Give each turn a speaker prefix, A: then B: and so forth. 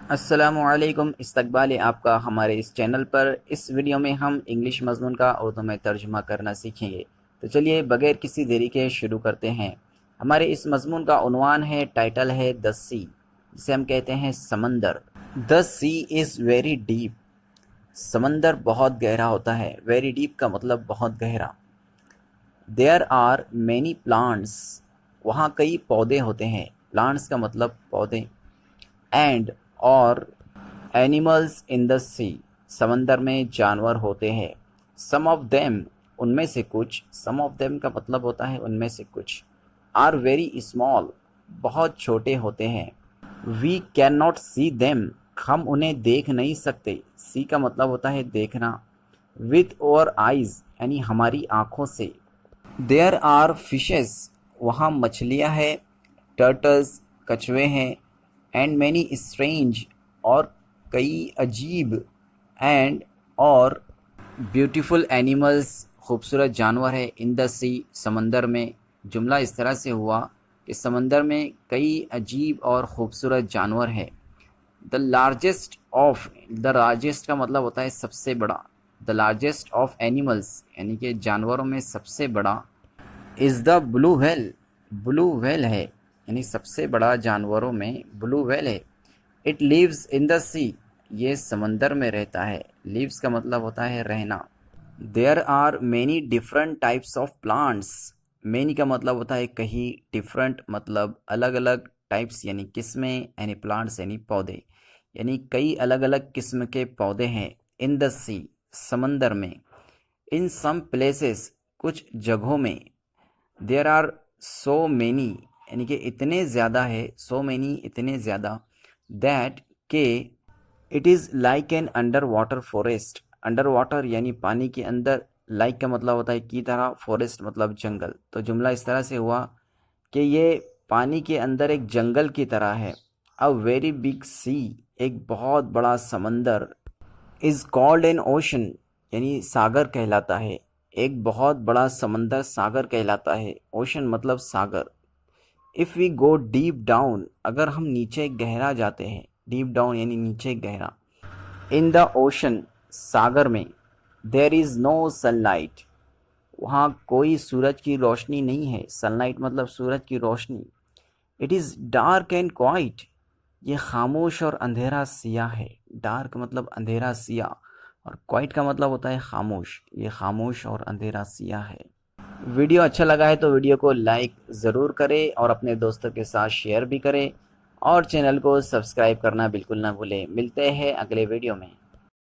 A: अस्सलामुअलैकुम, इस्तकबाल है आपका हमारे इस चैनल पर। इस वीडियो में हम इंग्लिश मज़मून का उर्दू में तर्जुमा करना सीखेंगे। तो चलिए बगैर किसी देरी के शुरू करते हैं। हमारे इस मज़मून का उन्वान है, टाइटल है द सी, जिसे हम कहते हैं समंदर। The sea is very deep. समंदर बहुत गहरा होता है। वेरी डीप का मतलब बहुत गहरा। देयर आर मैनी प्लांट्स, वहाँ कई पौधे होते हैं। प्लांट्स का मतलब पौधे। एंड और एनिमल्स इन द सी, समंदर में जानवर होते हैं। सम ऑफ देम, उनमें से कुछ। सम ऑफ देम का मतलब होता है उनमें से कुछ। आर वेरी स्मॉल, बहुत छोटे होते हैं। We can not see them, हम उन्हें देख नहीं सकते। सी का मतलब होता है देखना। विथ और आइज, यानी हमारी आँखों से। देयर आर फिशेस, वहाँ मछलियाँ हैं। टर्टल्स, कछुए हैं। एंड मैनी स्ट्रेंज, और कई अजीब। एंड और ब्यूटीफुल एनिमल्स, खूबसूरत जानवर है। इन द सी, समंदर में। जुमला इस तरह से हुआ कि समंदर में कई अजीब और ख़ूबसूरत जानवर है। The largest of, the largest का मतलब होता है सबसे बड़ा। द लार्जेस्ट ऑफ एनिमल्स, यानी कि जानवरों में सबसे बड़ा। Is the blue whale, blue whale है, यानी सबसे बड़ा जानवरों में ब्लू व्हेल है। इट लिव्स इन द सी, ये समंदर में रहता है। लिव्स का मतलब होता है रहना। There are many different types of plants, many का मतलब होता है कहीं, डिफरेंट मतलब अलग अलग, टाइप्स यानी किस्में, यानी प्लांट्स यानी पौधे, यानी कई अलग अलग किस्म के पौधे हैं। इन द सी, समंदर में। इन सम प्लेसेस, कुछ जगहों में। देयर आर सो मैनी, यानी कि इतने ज़्यादा है। सो मैनी, इतने ज़्यादा। दैट के it is like an under water forest. Under water यानी पानी के अंदर। लाइक का मतलब होता है की तरह, फॉरेस्ट मतलब जंगल। तो जुमला इस तरह से हुआ कि ये पानी के अंदर एक जंगल की तरह है। अ वेरी बिग सी, एक बहुत बड़ा समंदर। इज़ कॉल्ड एन ओशन, यानी सागर कहलाता है। एक बहुत बड़ा समंदर सागर कहलाता है। ओशन मतलब सागर। If we go deep down, अगर हम नीचे गहरा जाते हैं। डीप डाउन यानी नीचे गहरा। इन द ओशन, सागर में। देयर इज़ नो सनलाइट, वहाँ कोई सूरज की रोशनी नहीं है। सनलाइट मतलब सूरज की रोशनी। It is dark and quiet, ये खामोश और अंधेरा सिया है। डार्क मतलब अंधेरा सिया, और क्वाइट का मतलब होता है खामोश। ये खामोश और अंधेरा सिया है। वीडियो अच्छा लगा है तो वीडियो को लाइक ज़रूर करें और अपने दोस्तों के साथ शेयर भी करें, और चैनल को सब्सक्राइब करना बिल्कुल ना भूलें। मिलते हैं अगले वीडियो में।